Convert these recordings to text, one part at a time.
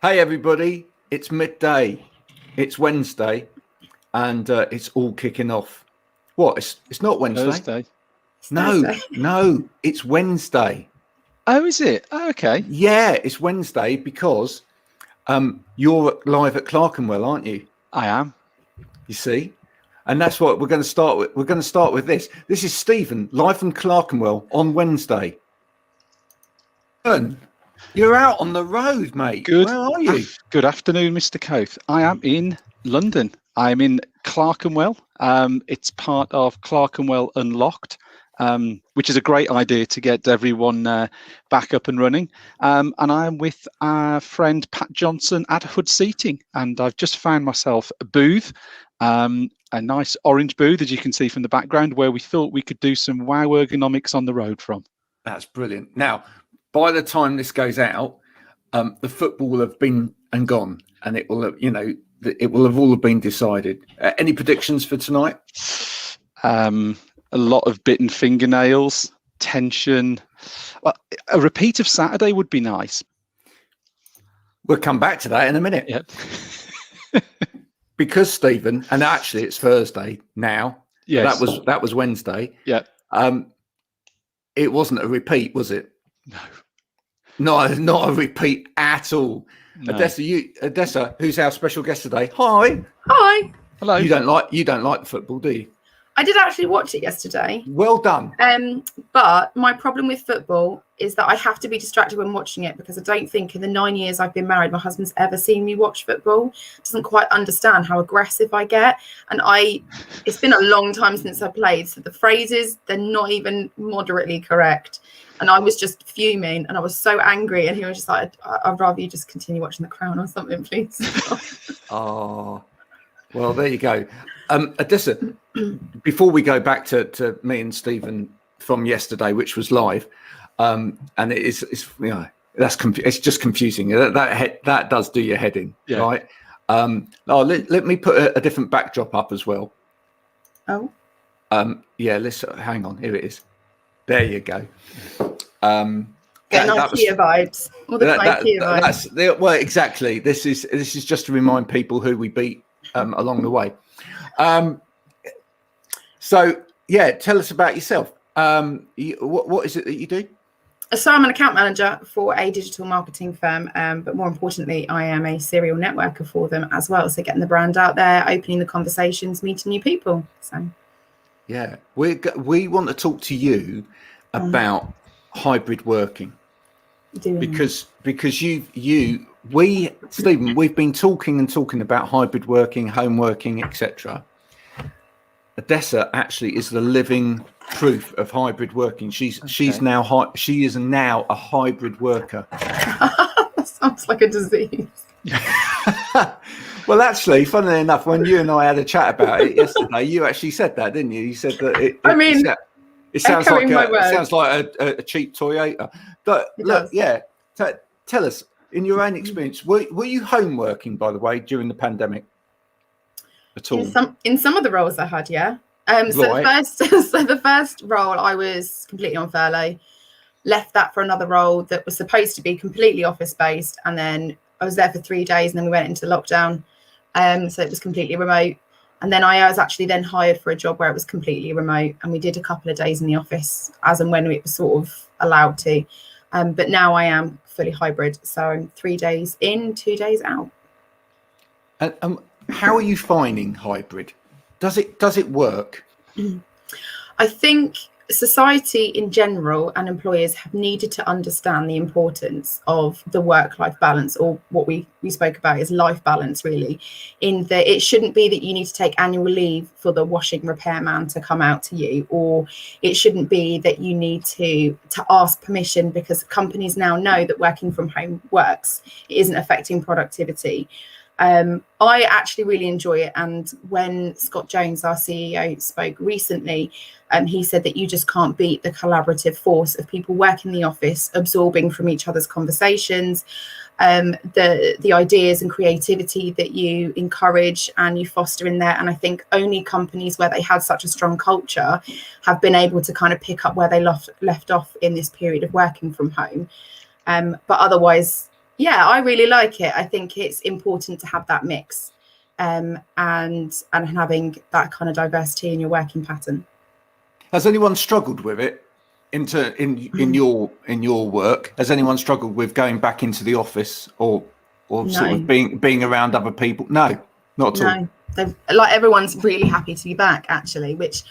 Hey everybody, it's midday. It's Wednesday, and it's all kicking off. What? It's not Wednesday. Thursday. No, it's Wednesday. Oh, is it? Oh, okay. Yeah, it's Wednesday because you're live at Clerkenwell, aren't you? I am. You see, and that's what we're going to start with. We're going to start with this. This is Stephen live from Clerkenwell on Wednesday. You're out on the road, mate. Good. Where are you? Good afternoon, Mr. Coath. I am in London. I'm in Clerkenwell. It's part of Clerkenwell Unlocked, which is a great idea to get everyone back up and running. And I'm with our friend Pat Johnson at Hood Seating, and I've just found myself a booth, a nice orange booth, as you can see from the background, where we thought we could do some wow ergonomics on the road from. That's brilliant. Now, by the time this goes out, the football will have been and gone, and it will have, it will have all been decided. Any predictions for tonight? A lot of bitten fingernails, tension. Well, a repeat of Saturday would be nice. We'll come back to that in a minute. Yep. Because Stephen, and actually it's Thursday now. Yes. That was Wednesday. Yeah. It wasn't a repeat, was it? No. Not a repeat at all. No. Odessa, who's our special guest today? Hi. Hello. You don't like the football, do you? I did actually watch it yesterday. Well done. But my problem with football is that I have to be distracted when watching it, because I don't think in the 9 years I've been married, my husband's ever seen me watch football. Doesn't quite understand how aggressive I get. And it's been a long time since I played. So the phrases, they're not even moderately correct. And I was just fuming and I was so angry. And he was just like, I'd rather you just continue watching The Crown or something, please. Oh, well, there you go. Odessa, before we go back to me and Stephen from yesterday, which was live, and it's just confusing. That does do your head in, yeah. Right? Let me put a different backdrop up as well. Oh. Yeah. Hang on. Here it is. There you go. Getting IKEA vibes. All the IKEA vibes. Well, exactly. This is just to remind people who we beat along the way. So yeah, tell us about yourself. What is it that you do? So I'm an account manager for a digital marketing firm, but more importantly, I am a serial networker for them as well. So getting the brand out there, opening the conversations, meeting new people. So yeah, we want to talk to you about hybrid working, because Stephen, we've been talking about hybrid working, home working, etc. Odessa actually is the living proof of hybrid working. She is now a hybrid worker. That sounds like a disease. Well, actually, funnily enough, when you and I had a chat about it yesterday, you actually said that, didn't you? You said that it sounds like a cheap Toyota. But look, yeah, tell us, in your own experience, were you home working, by the way, during the pandemic at all? In some of the roles I had, yeah. The first role I was completely on furlough. Left that for another role that was supposed to be completely office based, and then I was there for 3 days, and then we went into lockdown. So it was completely remote. And then I was actually then hired for a job where it was completely remote, and we did a couple of days in the office as and when it was sort of allowed to. But now I am fully hybrid, so I'm 3 days in, 2 days out. And how are you finding hybrid? Does it work? I think society in general and employers have needed to understand the importance of the work-life balance, or what we spoke about is life balance, really, in that it shouldn't be that you need to take annual leave for the washing repairman to come out to you, or it shouldn't be that you need to ask permission, because companies now know that working from home works. It isn't affecting productivity. I actually really enjoy it. And when Scott Jones, our CEO, spoke recently, he said that you just can't beat the collaborative force of people working in the office, absorbing from each other's conversations, the ideas and creativity that you encourage and you foster in there. And I think only companies where they had such a strong culture have been able to kind of pick up where they left off in this period of working from home. But otherwise, Yeah, I really like it. I think it's important to have that mix, and having that kind of diversity in your working pattern. Has anyone struggled with it in your work? Has anyone struggled with going back into the office or sort of being around other people? No, not at all. No, like everyone's really happy to be back actually, which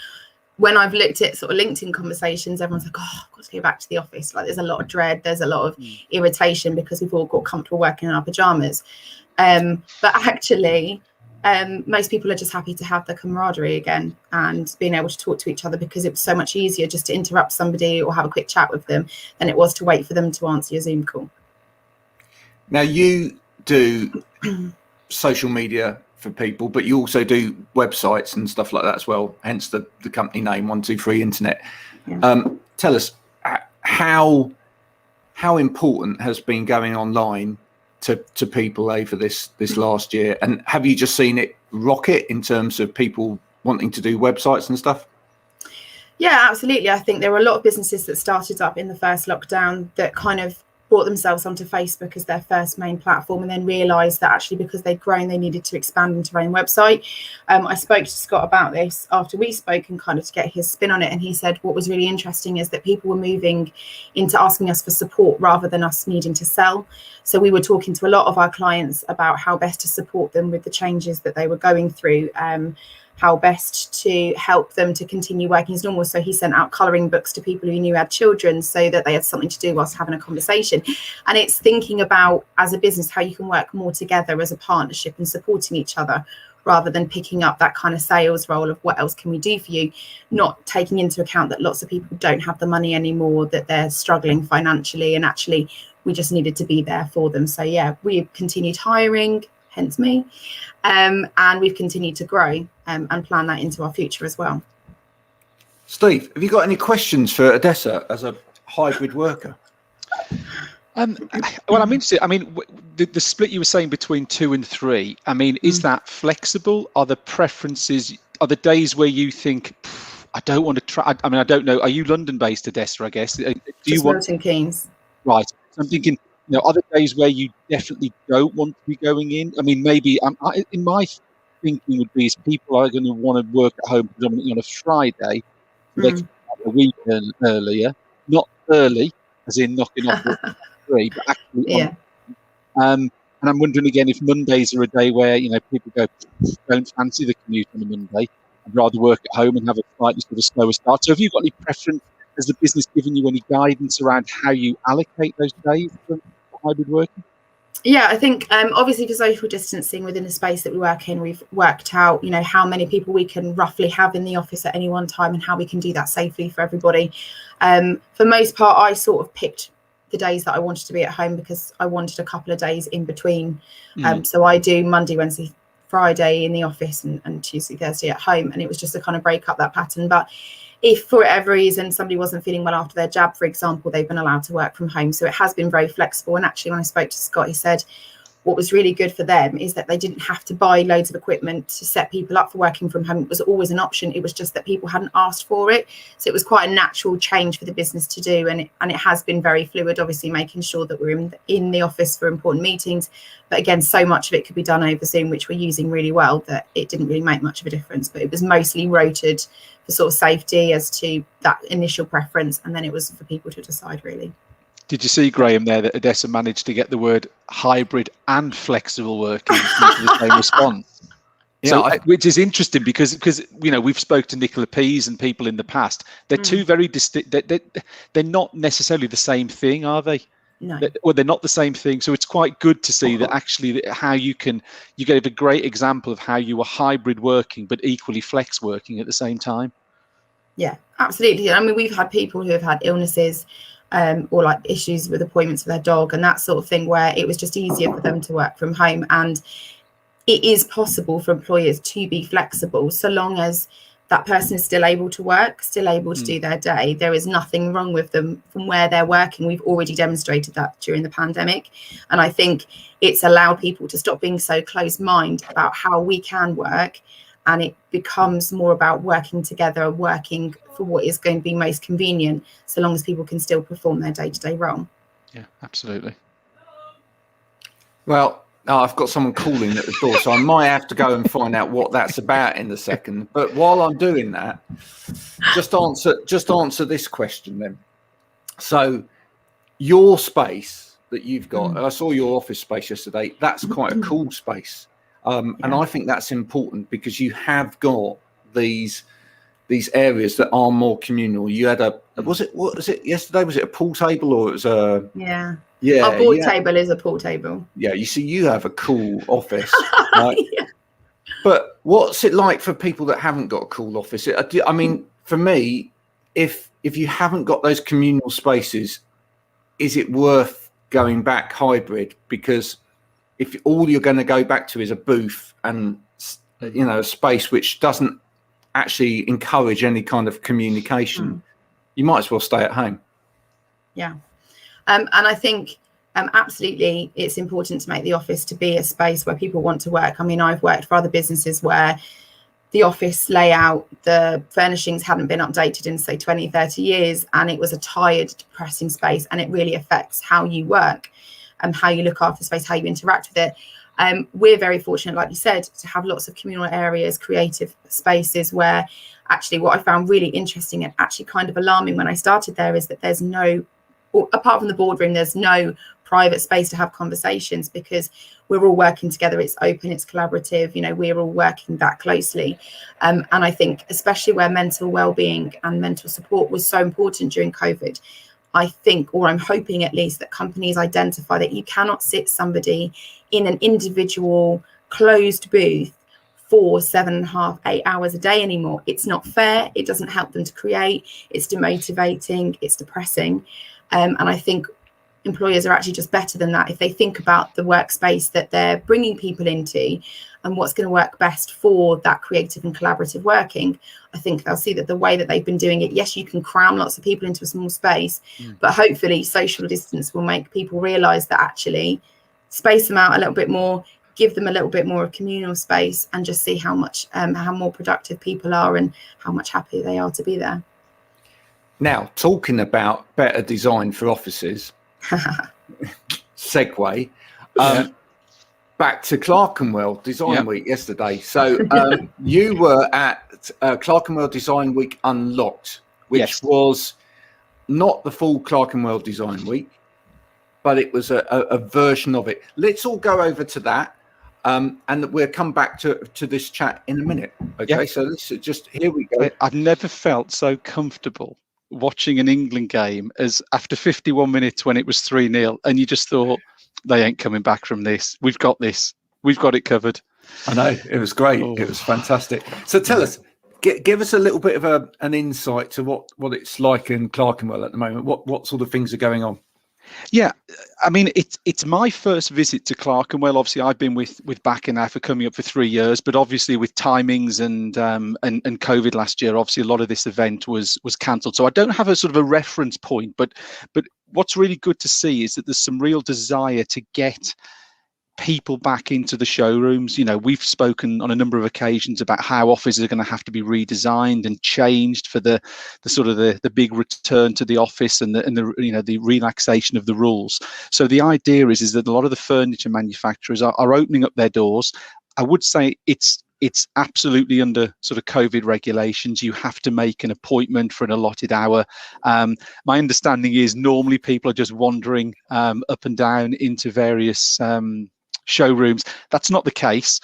when I've looked at sort of LinkedIn conversations, everyone's like, oh, I've got to go back to the office. Like there's a lot of dread, there's a lot of irritation because we've all got comfortable working in our pajamas. But actually, most people are just happy to have the camaraderie again and being able to talk to each other, because it was so much easier just to interrupt somebody or have a quick chat with them than it was to wait for them to answer your Zoom call. Now you do social media for people, but you also do websites and stuff like that as well, hence the company name 123 Internet. Tell us how important has been going online to people over this last year, and have you just seen it rocket in terms of people wanting to do websites and stuff? Yeah, absolutely. I think there were a lot of businesses that started up in the first lockdown that kind of brought themselves onto Facebook as their first main platform, and then realised that actually because they'd grown, they needed to expand into their own website. I spoke to Scott about this after we spoke and kind of to get his spin on it, and he said what was really interesting is that people were moving into asking us for support rather than us needing to sell. So we were talking to a lot of our clients about how best to support them with the changes that they were going through, how best to help them to continue working as normal. So he sent out colouring books to people who knew had children so that they had something to do whilst having a conversation. And it's thinking about, as a business, how you can work more together as a partnership and supporting each other, rather than picking up that kind of sales role of what else can we do for you, not taking into account that lots of people don't have the money anymore, that they're struggling financially, and actually we just needed to be there for them. So yeah, we've continued hiring, hence me, and we've continued to grow and plan that into our future as well. Steve, have you got any questions for Odessa as a hybrid worker? Well, I'm interested. I mean, the split you were saying between 2 and 3, I mean, is that flexible? Are the preferences, are the days where you think, I don't want to try, I mean, I don't know, are you London based, Odessa, I guess? Do you want Milton Keynes? Right. So I'm thinking, you know, are there days where you definitely don't want to be going in? I mean, maybe in my thinking would be is people are going to want to work at home predominantly on a Friday, so they can start the week earlier, not early, as in knocking off at 3, but actually on. And I'm wondering again if Mondays are a day where, you know, people go, don't fancy the commute on a Monday, I'd rather work at home and have a slightly sort of slower start. So have you got any preference? Has the business given you any guidance around how you allocate those days for hybrid working? Yeah, I think obviously for social distancing within the space that we work in, we've worked out, you know, how many people we can roughly have in the office at any one time and how we can do that safely for everybody. For most part, I sort of picked the days that I wanted to be at home because I wanted a couple of days in between. So I do Monday, Wednesday, Friday in the office and Tuesday, Thursday at home. And it was just to kind of break up that pattern. But if for whatever reason somebody wasn't feeling well after their jab, for example, they've been allowed to work from home. So it has been very flexible. And actually, when I spoke to Scott, he said what was really good for them is that they didn't have to buy loads of equipment to set people up for working from home. It was always an option. It was just that people hadn't asked for it. So it was quite a natural change for the business to do. And it has been very fluid, obviously making sure that we're in the office for important meetings. But again, so much of it could be done over Zoom, which we're using really well, that it didn't really make much of a difference. But it was mostly rotated for sort of safety as to that initial preference. And then it was for people to decide, really. Did you see, Graham, there that Odessa managed to get the word hybrid and flexible working into the same response? Yeah, so, which is interesting because you know, we've spoken to Nicola Pease and people in the past. They're two very distinct. They're not necessarily the same thing, are they? No. Well, they're not the same thing. So it's quite good to see that actually how you gave a great example of how you were hybrid working but equally flex working at the same time. Yeah, absolutely. I mean, we've had people who have had illnesses. Or like issues with appointments for their dog and that sort of thing, where it was just easier for them to work from home. And it is possible for employers to be flexible so long as that person is still able to work, still able to do their day. There is nothing wrong with them from where they're working. We've already demonstrated that during the pandemic. And I think it's allowed people to stop being so closed-minded about how we can work. And it becomes more about working together, working for what is going to be most convenient, so long as people can still perform their day-to-day role. Yeah, absolutely. Well, I've got someone calling at the door, so I might have to go and find out what that's about in a second. But while I'm doing that, just answer this question then. So your space that you've got, I saw your office space yesterday. That's quite a cool space. And I think that's important because you have got these areas that are more communal. You had what was it yesterday? Was it a pool table or it was a our board table is a pool table. Yeah, you see, you have a cool office. Right? Yeah. But what's it like for people that haven't got a cool office? I mean, for me, if you haven't got those communal spaces, is it worth going back hybrid? Because if all you're going to go back to is a booth and a space which doesn't actually encourage any kind of communication, you might as well stay at home. Yeah. And I think absolutely it's important to make the office to be a space where people want to work. I mean, I've worked for other businesses where the office layout, the furnishings hadn't been updated in, say, 20, 30 years, and it was a tired, depressing space, and it really affects how you work and how you look after space, how you interact with it. We're very fortunate, like you said, to have lots of communal areas, creative spaces where actually what I found really interesting and actually kind of alarming when I started there is that there's no, apart from the boardroom, there's no private space to have conversations because we're all working together. It's open, it's collaborative, we're all working that closely. And I think especially where mental well-being and mental support was so important during COVID, I think, or I'm hoping at least, that companies identify that you cannot sit somebody in an individual closed booth for 7.5, 8 hours a day anymore. It's not fair. It doesn't help them to create. It's demotivating. It's depressing. And I think employers are actually just better than that. If they think about the workspace that they're bringing people into and what's going to work best for that creative and collaborative working, I think they'll see that the way that they've been doing it, yes, you can cram lots of people into a small space, but hopefully social distance will make people realise that actually space them out a little bit more, give them a little bit more of communal space, and just see how much, how more productive people are and how much happier they are to be there. Now, talking about better design for offices, segue, back to Clerkenwell Design Week yesterday. So you were at Clerkenwell Design Week Unlocked, which was not the full Clerkenwell Design Week, but it was a version of it. Let's all go over to that, and we'll come back to this chat in a minute. Okay, so let's just, here we go. I've never felt so comfortable watching an England game as after 51 minutes when it was 3-0, and you just thought, they ain't coming back from this. We've got this. We've got it covered. I know, it was great. It was fantastic. So tell us, give us a little bit of an insight to what it's like in Clerkenwell at the moment. What sort of things are going on? Yeah, I mean, it's my first visit to Clerkenwell. Obviously, I've been with Backer now for coming up for 3 years, but obviously with timings and COVID last year, obviously a lot of this event was cancelled. So I don't have a sort of a reference point, but what's really good to see is that there's some real desire to get people back into the showrooms. We've spoken on a number of occasions about how offices are going to have to be redesigned and changed for the sort of the big return to the office and the relaxation of the rules. So the idea is that a lot of the furniture manufacturers are opening up their doors. I would say it's absolutely under sort of COVID regulations. You have to make an appointment for an allotted hour. My understanding is normally people are just wandering up and down into various showrooms. That's not the case.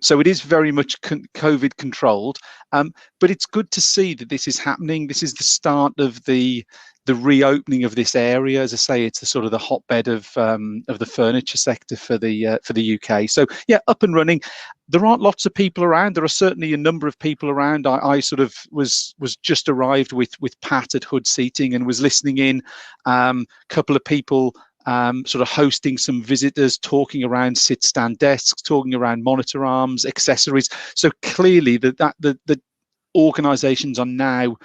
So it is very much COVID controlled. But it's good to see that this is happening. This is the start of the reopening of this area. As I say, it's the sort of the hotbed of the furniture sector for the UK. So yeah, up and running. There aren't lots of people around. There are certainly a number of people around. I sort of was just arrived with Pat at Hood Seating and was listening in. Couple of people sort of hosting some visitors, talking around sit-stand desks, talking around monitor arms, accessories. So clearly the organisations are now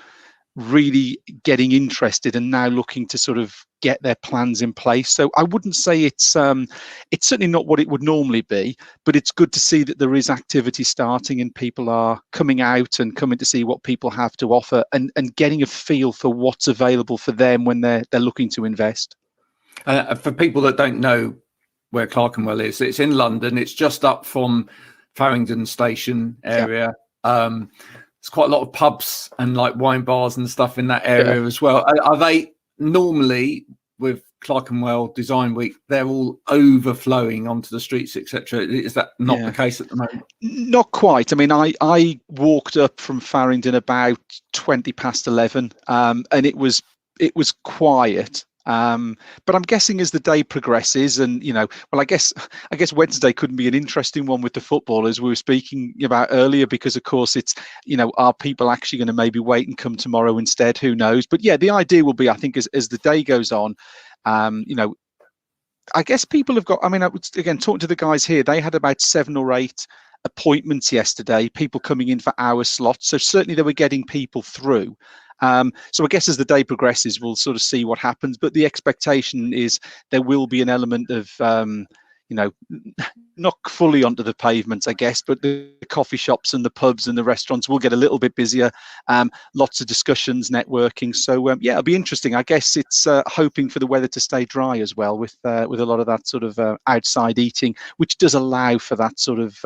really getting interested and now looking to sort of get their plans in place. So I wouldn't say it's certainly not what it would normally be, but it's good to see that there is activity starting and people are coming out and coming to see what people have to offer and getting a feel for what's available for them when they're looking to invest. For people that don't know where Clerkenwell is. It's in London. It's just up from Farringdon Station area. There's quite a lot of pubs and like wine bars and stuff in that area as well. Are they normally, with Clerkenwell Design Week, they're all overflowing onto the streets, etc.? Is that not the case at the moment? Not quite. I mean, I walked up from Farringdon about 11:20, and it was quiet. But I'm guessing as the day progresses, and I guess Wednesday couldn't be an interesting one with the football, as we were speaking about earlier, because of course it's, are people actually going to maybe wait and come tomorrow instead? Who knows? But yeah, the idea will be, I think, as the day goes on, I guess people have got, I was, again, talking to the guys here, they had about 7 or 8 appointments yesterday, people coming in for hour slots. So certainly they were getting people through. So I guess as the day progresses, we'll sort of see what happens. But the expectation is there will be an element of, not fully onto the pavements, I guess, but the coffee shops and the pubs and the restaurants will get a little bit busier. Lots of discussions, networking. So it'll be interesting. I guess it's hoping for the weather to stay dry as well, with a lot of that sort of outside eating, which does allow for that sort of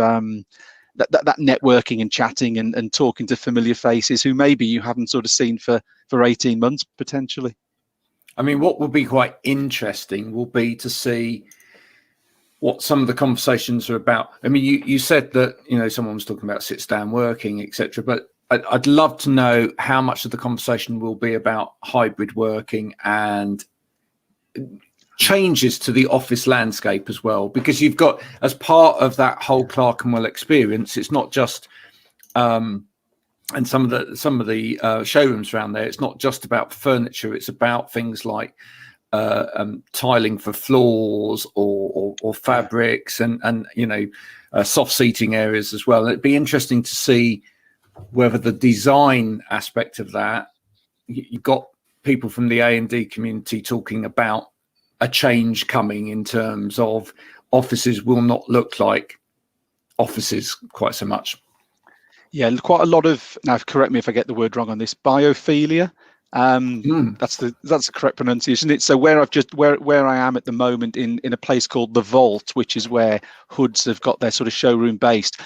that networking and chatting and talking to familiar faces who maybe you haven't sort of seen for 18 months potentially. I mean, what will be quite interesting will be to see what some of the conversations are about. I mean, you said that, someone was talking about sits down working, etc. But I'd love to know how much of the conversation will be about hybrid working and changes to the office landscape as well, because you've got, as part of that whole Clerkenwell experience, it's not just and some of the showrooms around there, it's not just about furniture, it's about things like tiling for floors or fabrics and soft seating areas as well. And it'd be interesting to see whether the design aspect of that, you've got people from the A&D community talking about a change coming in terms of offices will not look like offices quite so much. Yeah, quite a lot of, now correct me if I get the word wrong on this, biophilia. That's the correct pronunciation, isn't it? So where I am at the moment in a place called the Vault, which is where Hoods have got their sort of showroom based,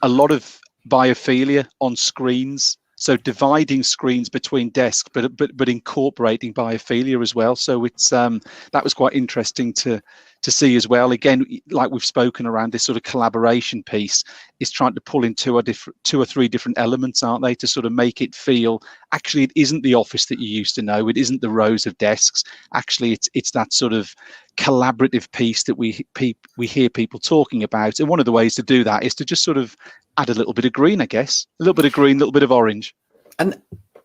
a lot of biophilia on screens. So dividing screens between desks, but incorporating biophilia as well. So it's that was quite interesting to see as well. Again, like we've spoken around, this sort of collaboration piece is trying to pull in two or three different elements, aren't they, to sort of make it feel actually it isn't the office that you used to know. It isn't the rows of desks. Actually, it's that sort of collaborative piece that we hear people talking about. And one of the ways to do that is to just sort of add a little bit of green, I guess, a little bit of green, a little bit of orange. And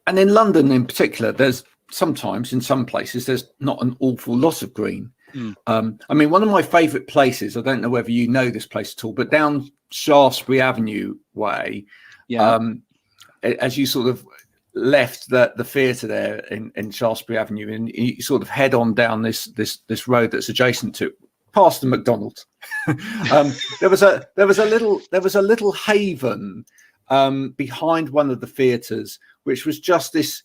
in London in particular, there's sometimes in some places there's not an awful lot of green. I mean, one of my favourite places, I don't know whether you know this place at all, but down Shaftesbury Avenue way, as you sort of left the theatre there in Shaftesbury Avenue, and you sort of head on down this road that's adjacent to it, past the McDonald's. there was a little haven behind one of the theatres, which was just this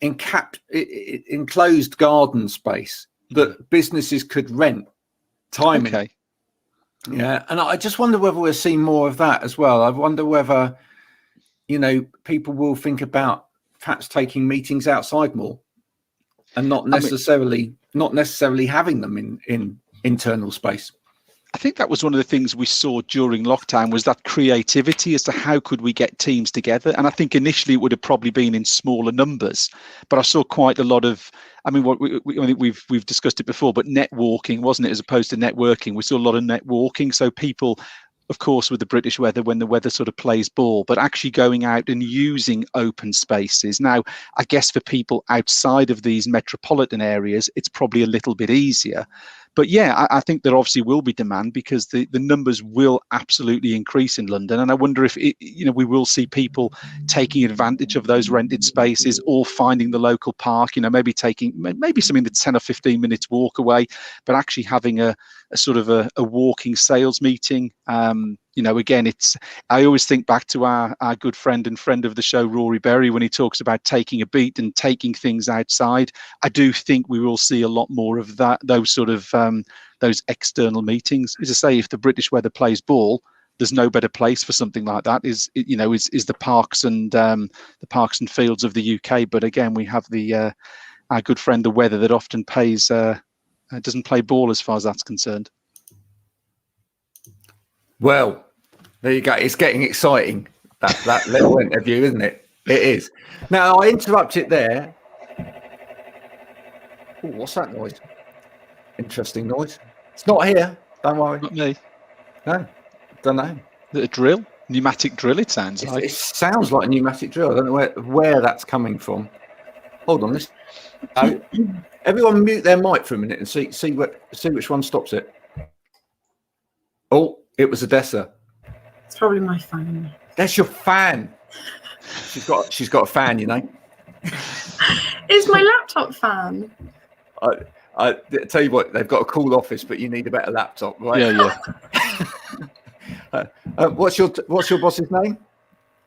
enclosed garden space that businesses could rent timing. Okay. Yeah, and I just wonder whether we're seeing more of that as well. I wonder whether people will think about perhaps taking meetings outside more and not necessarily having them in internal space. I think that was one of the things we saw during lockdown, was that creativity as to how could we get teams together. And I think initially it would have probably been in smaller numbers, but I saw quite a lot of, I mean, we've discussed it before, but networking, wasn't it, as opposed to networking? We saw a lot of networking. So people, of course, with the British weather, when the weather sort of plays ball, but actually going out and using open spaces. Now, I guess for people outside of these metropolitan areas, it's probably a little bit easier. But yeah, I think there obviously will be demand, because the numbers will absolutely increase in London. And I wonder if we will see people taking advantage of those rented spaces, or finding the local park, maybe something that's 10 or 15 minutes walk away, but actually having a sort of a walking sales meeting. Again, I always think back to our good friend and friend of the show, Rory Berry, when he talks about taking a beat and taking things outside. I do think we will see a lot more of that, those sort of those external meetings. As I say, if the British weather plays ball, there's no better place for something like that. Is the parks and fields of the UK. But again, we have our good friend the weather that often doesn't play ball as far as that's concerned. Well, there you go. It's getting exciting, that little interview, isn't it? It is. Now, I interrupt it there. Ooh, what's that noise? Interesting noise. It's not here. Don't worry. Not me. No, don't know. Is it a drill? Pneumatic drill, it sounds like. It sounds like a pneumatic drill. I don't know where that's coming from. Hold on. Everyone mute their mic for a minute and see which one stops it. Oh, it was Odessa. It's probably my fan. That's your fan. She's got a fan, you know. It's my laptop fan. I tell you what, they've got a cool office, but you need a better laptop, right? Yeah. What's your boss's name?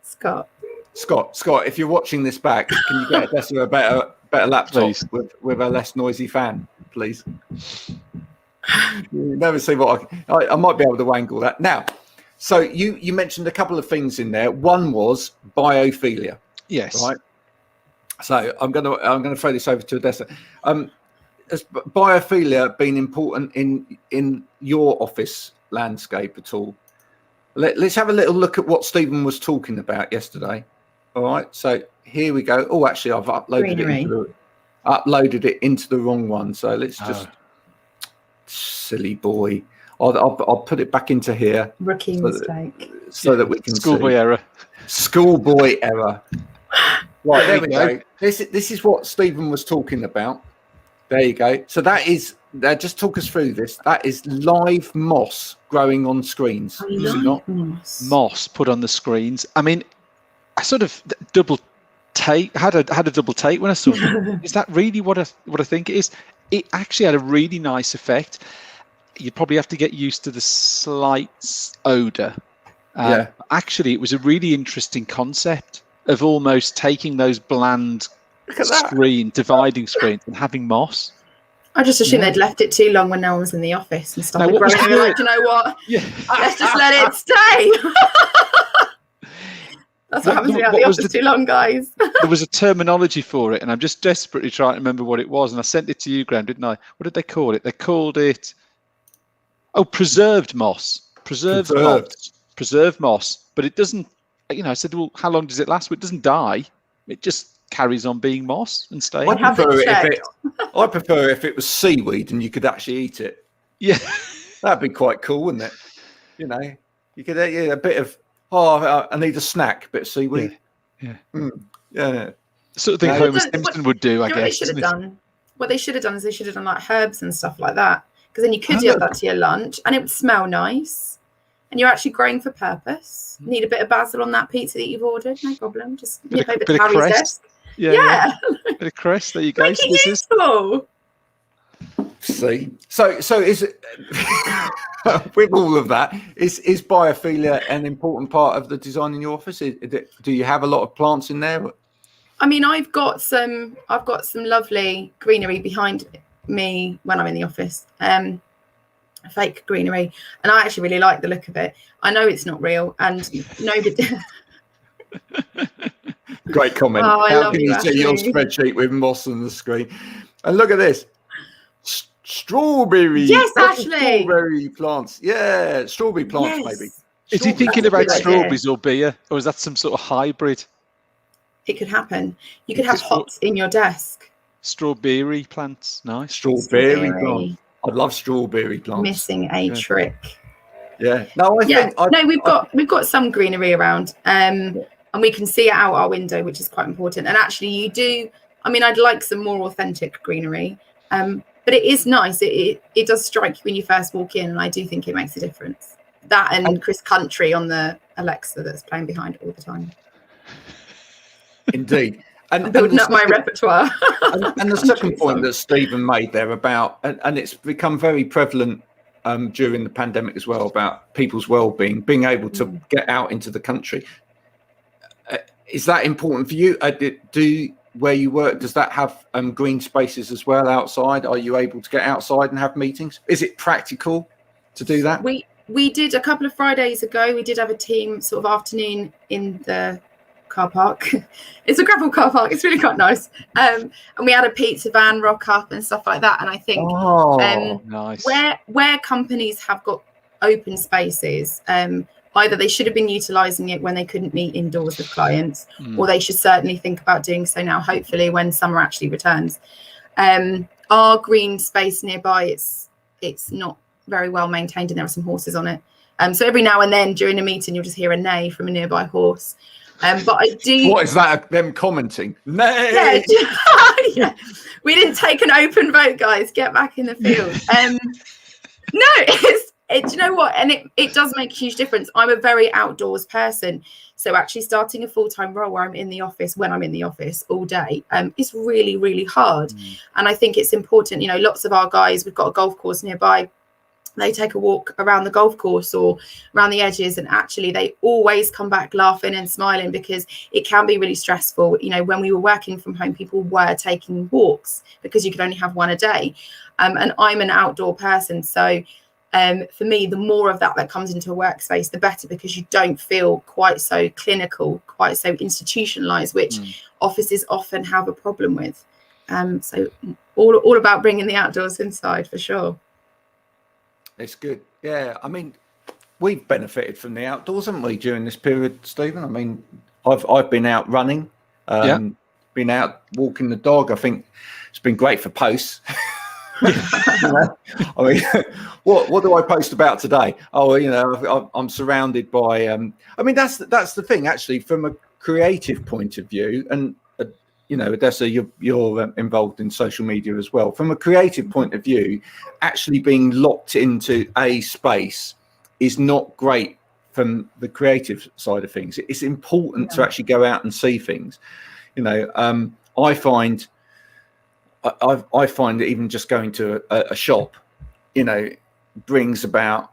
Scott. Scott, if you're watching this back, can you get Odessa a better laptop with a less noisy fan, please? You never see what I might be able to wangle that. Now, so you mentioned a couple of things in there. One was biophilia. Yes. Right. So I'm gonna throw this over to Odessa. Has biophilia been important in your office landscape at all? Let's have a little look at what Stephen was talking about yesterday. All right. So here we go. Oh, actually, I've uploaded it into the wrong one. So let's just. Silly boy. I'll put it back into here. Rookie mistake. So that we can Schoolboy error. Schoolboy error. Right, there we go. This is what Stephen was talking about. There you go. So just talk us through this. That is live moss growing on screens. Is it not? Moss put on the screens. I mean, I sort of had a double take when I saw it. Is that really what I think it is? It actually had a really nice effect. You'd probably have to get used to the slight odor. Actually, it was a really interesting concept of almost taking those bland dividing screens and having moss. I just assumed they'd left it too long when no one was in the office and stuff. Like, you know what? Yeah. Let's just let it stay. That's what happens when you have the office too long, guys. There was a terminology for it, and I'm just desperately trying to remember what it was. And I sent it to you, Graham, didn't I? What did they call it? They called it preserved moss. Preserved moss. But it doesn't. I said, well, how long does it last? Well, it doesn't die. It just carries on being moss and staying. I prefer if it was seaweed and you could actually eat it. Yeah, that'd be quite cool, wouldn't it? You could a bit of. Oh, I need a snack, bit of seaweed. Yeah. Yeah. Sort of thing Homer Simpson would do, I guess. What they should have done is they should have done like herbs and stuff like that, because then you could do that to your lunch and it would smell nice, and you're actually growing for purpose. Need a bit of basil on that pizza that you've ordered, no problem. Just nip over to Harry's desk. Yeah. Bit of crest. There you go. Make it useful. See, so is it with all of that? Is biophilia an important part of the design in your office? Do you have a lot of plants in there? I mean, I've got some lovely greenery behind me when I'm in the office. Fake greenery, and I actually really like the look of it. I know it's not real, and nobody. Great comment. How can you see your spreadsheet with moss on the screen? And look at this. Strawberry. Yes, Ashley. Strawberry plants. Yeah, strawberry plants, maybe. Is he thinking about strawberries or beer, or is that some sort of hybrid? It could happen. You could have hops in your desk. Strawberry plants, nice. Strawberry plants. I'd love strawberry plants. Missing a trick. Yeah. No, we've got some greenery around, and we can see it out our window, which is quite important. And actually, you do. I mean, I'd like some more authentic greenery. But it is nice. It does strike you when you first walk in, and I do think it makes a difference. That and Chris Country on the Alexa that's playing behind all the time. Indeed. And building up my repertoire. and the second point that Stephen made there about, and it's become very prevalent during the pandemic as well about people's well-being, being able to get out into the country. Is that important for you? Where you work, does that have green spaces as well outside? Are you able to get outside and have meetings? Is it practical to do that? We did a couple of Fridays ago. We did have a team sort of afternoon in the car park. It's a gravel car park. It's really quite nice. And we had a pizza van rock up and stuff like that. And I think nice. where companies have got open spaces, either they should have been utilising it when they couldn't meet indoors with clients, or they should certainly think about doing so now, hopefully when summer actually returns. Our green space nearby, it's not very well maintained and there are some horses on it. So every now and then during a meeting, you'll just hear a neigh from a nearby horse. But I do. What is that? Them commenting? Nay. Yeah. We didn't take an open vote, guys. Get back in the field. No, do you know what? And it does make a huge difference. I'm a very outdoors person. So actually starting a full-time role where I'm in the office when I'm in the office all day is really, really hard. And I think it's important, lots of our guys, we've got a golf course nearby. They take a walk around the golf course or around the edges, and actually they always come back laughing and smiling, because it can be really stressful. When we were working from home, people were taking walks because you could only have one a day. And I'm an outdoor person. So for me, the more of that comes into a workspace, the better, because you don't feel quite so clinical, quite so institutionalized, which offices often have a problem with. So all about bringing the outdoors inside, for sure. It's good. Yeah. I mean, we've benefited from the outdoors, haven't we, during this period, Stephen? I mean, I've been out running, been out walking the dog. I think it's been great for posts. I mean, what do I post about today? I'm surrounded by. I mean, that's the thing, actually, from a creative point of view, and Odessa, you're involved in social media as well. From a creative point of view, actually being locked into a space is not great from the creative side of things. It's important to actually go out and see things. I find that even just going to a shop, brings about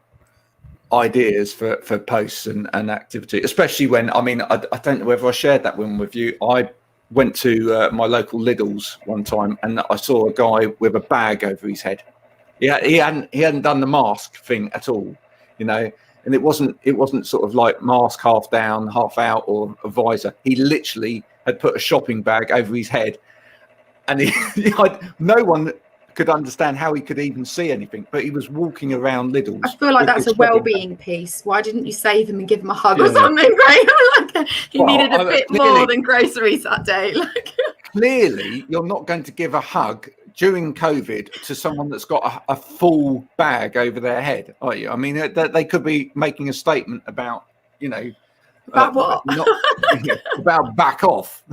ideas for posts and activity, especially when, I don't know whether I shared that one with you. I went to my local Lidl's one time, and I saw a guy with a bag over his head. Yeah, he hadn't done the mask thing at all, and it wasn't sort of like mask half down, half out, or a visor. He literally had put a shopping bag over his head, and no one could understand how he could even see anything, but he was walking around Lidl's. I feel like that's a well-being piece. Why didn't you save him and give him a hug or something great? He needed a bit more than groceries that day. Clearly, you're not going to give a hug during COVID to someone that's got a full bag over their head, are you? I mean, they could be making a statement about, about what? About back off.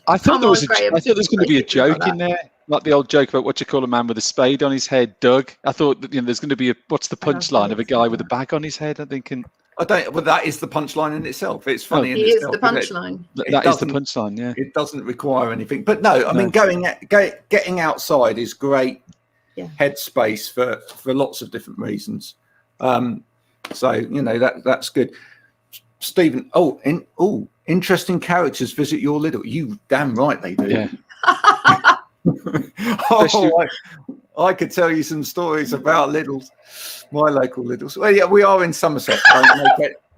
I thought there was going to be a joke in there, like the old joke about what you call a man with a spade on his head, Doug. I thought that there's going to be what's the punchline of a guy with a bag on his head? I think. Well, that is the punchline in itself. It's funny in itself. It is the punchline. That is the punchline. Yeah. It doesn't require anything, but no, I mean, getting outside is great. Yeah. Headspace for lots of different reasons. So that's good. Stephen, interesting characters visit your Lidl. You damn right they do. Yeah. I could tell you some stories about Lidl's, my local Lidl's. Well, yeah, we are in Somerset.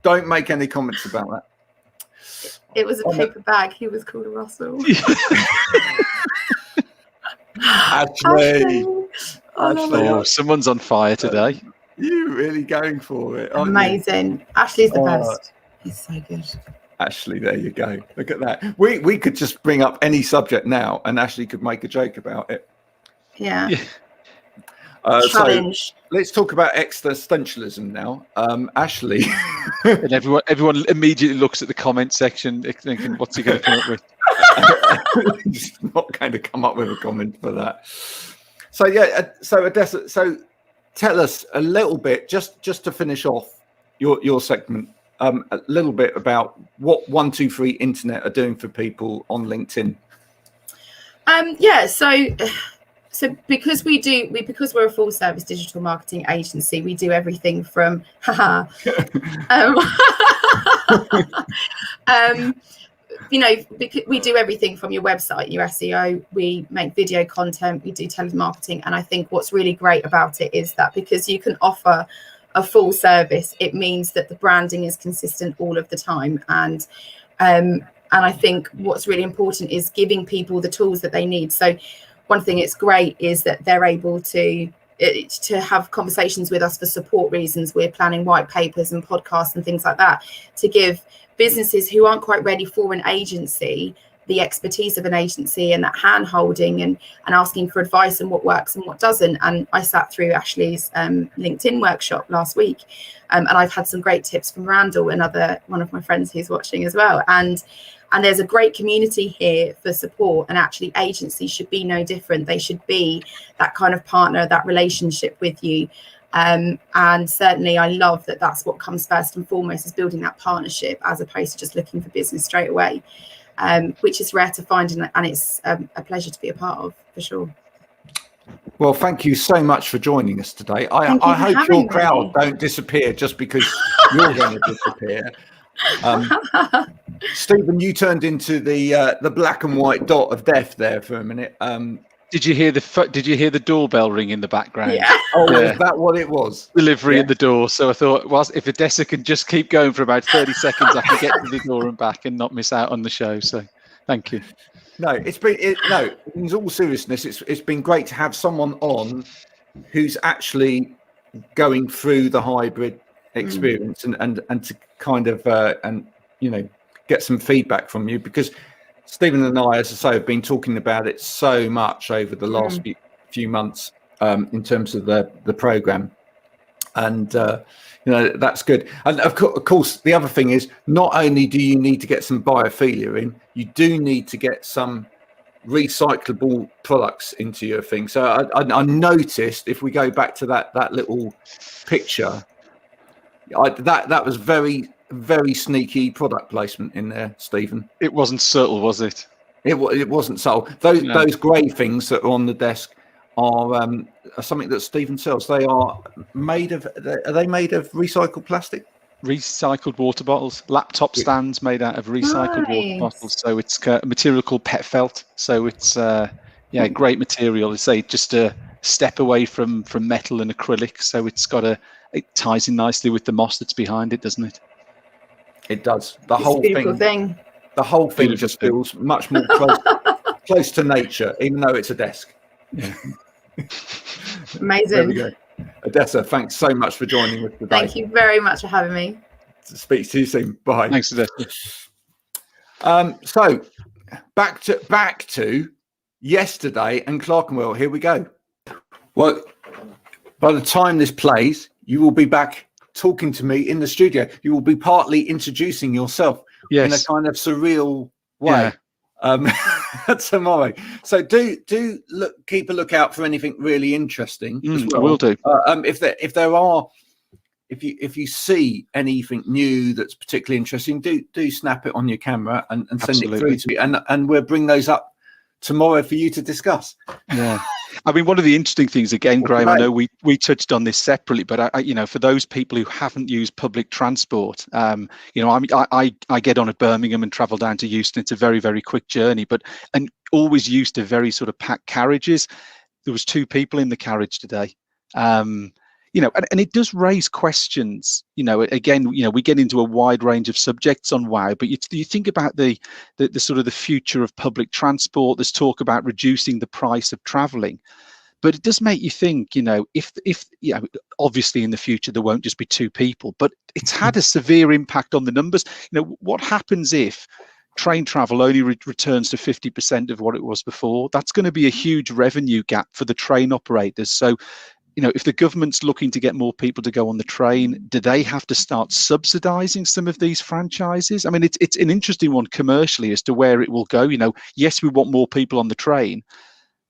Don't make any comments about that. It was a paper bag. He was called a Russell. Ashley. Oh, someone's on fire today. You really going for it? Amazing. Ashley's the best. He's so good. Ashley, there you go. Look at that. We could just bring up any subject now, and Ashley could make a joke about it. Yeah. Challenge. So let's talk about existentialism now. Ashley. And everyone immediately looks at the comment section thinking, what's he going to come up with? He's not going to come up with a comment for that. So yeah, so Odessa, tell us a little bit, just to finish off your segment, a little bit about what 123 Internet are doing for people on LinkedIn. So So because we're a full service digital marketing agency, we do everything from because we do everything from your website, your SEO, we make video content, we do telemarketing. And I think what's really great about it is that because you can offer a full service, it means that the branding is consistent all of the time. And I think what's really important is giving people the tools that they need. So one thing it's great is that they're able to have conversations with us for support reasons. We're planning white papers and podcasts and things like that to give businesses who aren't quite ready for an agency the expertise of an agency and that hand holding and asking for advice on what works and what doesn't. And I sat through Ashley's LinkedIn workshop last week, and I've had some great tips from Randall, one of my friends who's watching as well. And there's a great community here for support, and actually agencies should be no different. They should be that kind of partner, that relationship with you. And certainly I love that that's what comes first and foremost, is building that partnership as opposed to just looking for business straight away, which is rare to find, and it's a pleasure to be a part of, for sure. Well, thank you so much for joining us today. I hope your crowd don't disappear just because you're going to disappear. Stephen, you turned into the black and white dot of death there for a minute. Did you hear the doorbell ring in the background? Yeah. Oh, yeah. Is that what it was? Delivery at the door. So I thought, if Odessa can just keep going for about 30 seconds, I can get to the door and back and not miss out on the show. So thank you. No, in all seriousness, it's been great to have someone on who's actually going through the hybrid experience and to kind of get some feedback from you, because Stephen and I, as I say, have been talking about it so much over the last few months in terms of the program, and that's good. And of course, the other thing is, not only do you need to get some biophilia in, you do need to get some recyclable products into your thing. So I noticed, if we go back to that little picture, that was very, very sneaky product placement in there, Stephen. It wasn't subtle, was it? It wasn't subtle. Those grey things that are on the desk are something that Stephen sells. They are made of. Are they made of recycled plastic? Recycled water bottles. Laptop stands made out of recycled water bottles. So it's a material called pet felt. So it's great material. It's just a step away from metal and acrylic. So it ties in nicely with the moss that's behind it, doesn't it? It does. The whole thing just feels much more close to nature, even though it's a desk. Yeah. Amazing. There we go. Odessa, thanks so much for joining us today. Thank you very much for having me. Speak to you soon. Bye. Thanks, Odessa. So back to yesterday and Clerkenwell. Here we go. Well, by the time this plays, you will be back talking to me in the studio. You will be partly introducing yourself in a kind of surreal way tomorrow. So do keep a lookout for anything really interesting as well. I will do. If you see anything new that's particularly interesting, do snap it on your camera and send it through to me, and we'll bring those up tomorrow for you to discuss. Yeah. I mean, one of the interesting things, again, Graham, I know we touched on this separately, but for those people who haven't used public transport, I get on at Birmingham and travel down to Euston. It's a very, very quick journey, and always used to very sort of packed carriages. There was 2 people in the carriage today. And it does raise questions. Again, we get into a wide range of subjects on WOW, but you think about the sort of the future of public transport. There's talk about reducing the price of traveling, but it does make you think, if obviously in the future there won't just be 2 people, but it's had a severe impact on the numbers. What happens if train travel only returns to 50% of what it was before? That's going to be a huge revenue gap for the train operators. So if the government's looking to get more people to go on the train, do they have to start subsidizing some of these franchises? I mean, it's an interesting one commercially as to where it will go. Yes, we want more people on the train,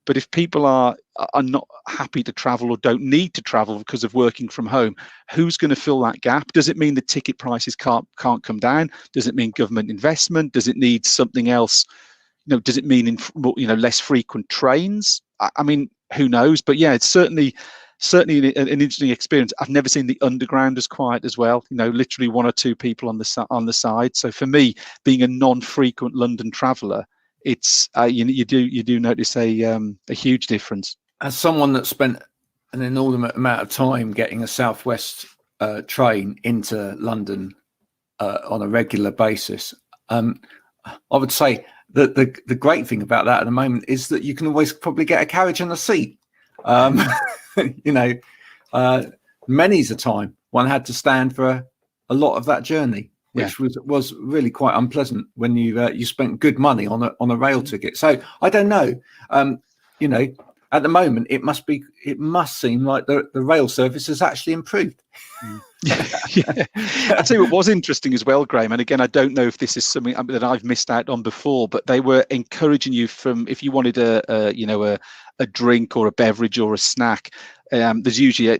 but if people are not happy to travel or don't need to travel because of working from home, who's going to fill that gap? Does it mean the ticket prices can't come down? Does it mean government investment? Does it need something else? Does it mean less frequent trains? I mean, who knows? But yeah, it's certainly an interesting experience. I've never seen the underground as quiet as well. Literally one or two people on the side. So for me, being a non-frequent London traveller, it's you do notice a huge difference. As someone that spent an inordinate amount of time getting a Southwest train into London on a regular basis, I would say that the great thing about that at the moment is that you can always probably get a carriage and a seat. Many's a time one had to stand for a lot of that journey, which was really quite unpleasant when you spent good money on a rail ticket. So I don't know, at the moment it must seem like the rail service has actually improved. Yeah. I'd say what was interesting as well, Graham, and again, I don't know if this is something that I've missed out on before, but they were encouraging you if you wanted a drink or a beverage or a snack, there's usually a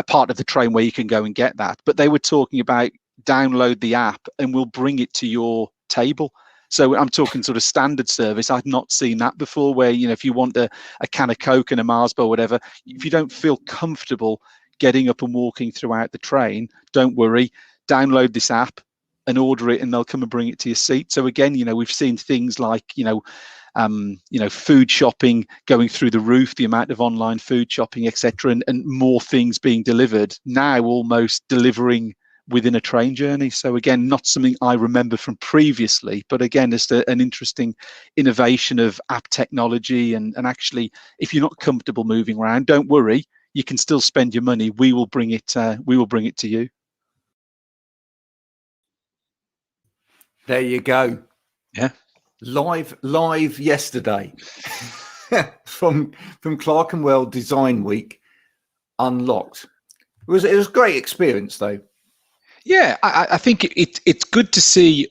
part of the train where you can go and get that. But they were talking about download the app and we'll bring it to your table. So I'm talking sort of standard service. I've not seen that before, where if you want a can of Coke and a Mars bar or whatever, if you don't feel comfortable getting up and walking throughout the train, don't worry, download this app and order it and they'll come and bring it to your seat. So again, we've seen things like food shopping going through the roof, the amount of online food shopping, etc., and more things being delivered now, almost delivering within a train journey. So again, not something I remember from previously, but again, just an interesting innovation of app technology. And actually, if you're not comfortable moving around, don't worry, you can still spend your money. We will bring it to you. There you go. Yeah. Live yesterday from Clerkenwell Design Week Unlocked. It was a great experience though. Yeah, I think it's good to see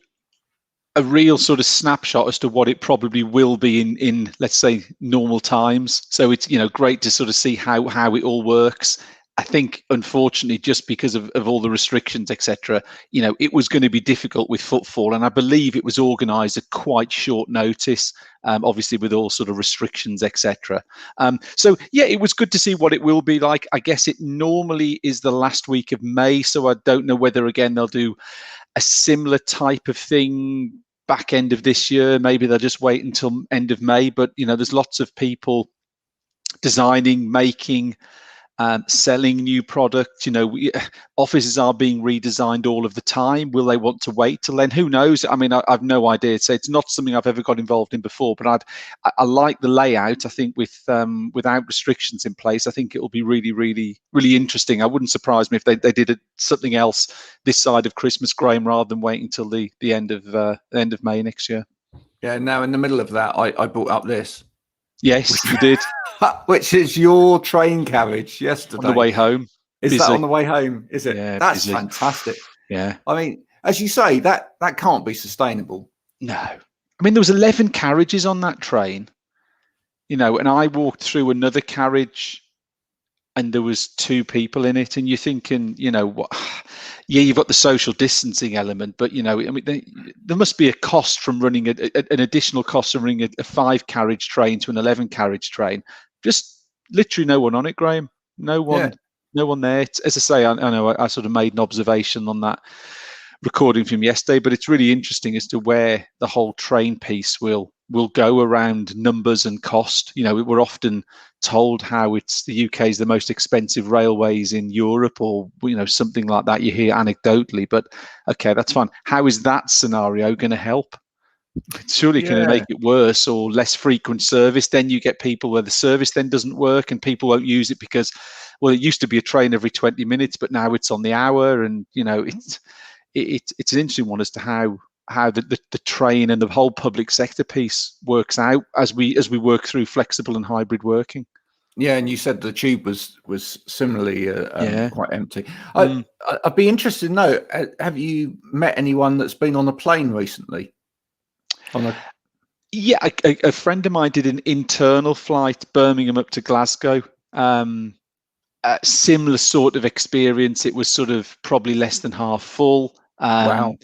a real sort of snapshot as to what it probably will be in let's say normal times. So it's great to sort of see how it all works. I think unfortunately, just because of all the restrictions, etc., it was going to be difficult with footfall, and I believe it was organised at quite short notice, obviously with all sort of restrictions, etc. So yeah, it was good to see what it will be like. I guess it normally is the last week of May, so I don't know whether again they'll do a similar type of thing back end of this year. Maybe they'll just wait until end of May. But there's lots of people designing, making, selling new products. Offices are being redesigned all of the time. Will they want to wait till then? Who knows? I mean, I've no idea. So it's not something I've ever got involved in before, but I like the layout. I think without restrictions in place, I think it will be really, really, really interesting. I wouldn't surprise me if they did something else this side of Christmas, Graham, rather than waiting until the end of May next year. Yeah. Now in the middle of that, I brought up this. Yes, you did. Which is your train carriage yesterday. On the way home. Is that on the way home? Is it? Yeah, that's busy. Fantastic. Yeah. I mean, as you say, that can't be sustainable. No. I mean, there was 11 carriages on that train, and I walked through another carriage and there was 2 people in it, and you're thinking, what? Yeah, you've got the social distancing element, but I mean, there must be a cost from running an additional cost from running a 5-carriage train to an 11-carriage train. Just literally no one on it, Graham. No one there. As I say, I know I sort of made an observation on that recording from yesterday, but it's really interesting as to where the whole train piece will go around numbers and cost. We're often told how it's the UK is the most expensive railways in Europe, or something like that. You hear anecdotally, but okay, that's fine. How is that scenario going to help? Surely can it make it worse, or less frequent service? Then you get people where the service then doesn't work and people won't use it because, well, it used to be a train every 20 minutes, but now it's on the hour. And it's an interesting one as to how the train and the whole public sector piece works out as we work through flexible and hybrid working. Yeah, and you said the tube was similarly quite empty. I'd be interested to know, have you met anyone that's been on a plane recently? Yeah, a friend of mine did an internal flight, Birmingham up to Glasgow. A similar sort of experience. It was sort of probably less than half full. Wow.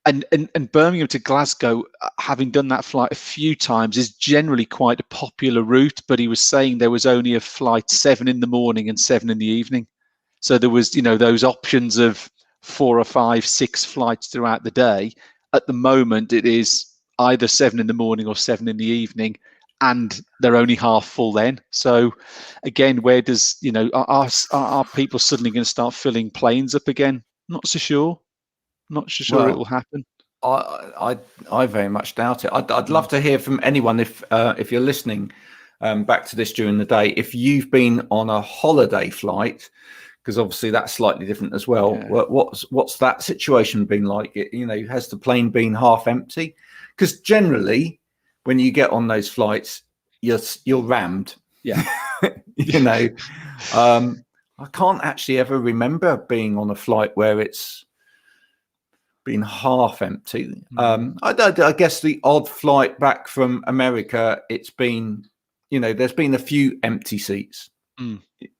And Birmingham to Glasgow, having done that flight a few times, is generally quite a popular route. But he was saying there was only a flight 7 in the morning and 7 in the evening. So there was, those options of 4 or 5, 6 flights throughout the day. At the moment, it is either 7 in the morning or 7 in the evening, and they're only half full then. So again, where does, are people suddenly going to start filling planes up again? Not so sure. Not so sure it will happen. I very much doubt it. I'd love to hear from anyone if you're listening back to this during the day. If you've been on a holiday flight, because obviously that's slightly different as well. Yeah. What's that situation been like? Has the plane been half empty? Because generally, when you get on those flights, you're rammed. Yeah. I can't actually ever remember being on a flight where it's been half empty. I guess the odd flight back from America, it's been, there's been a few empty seats.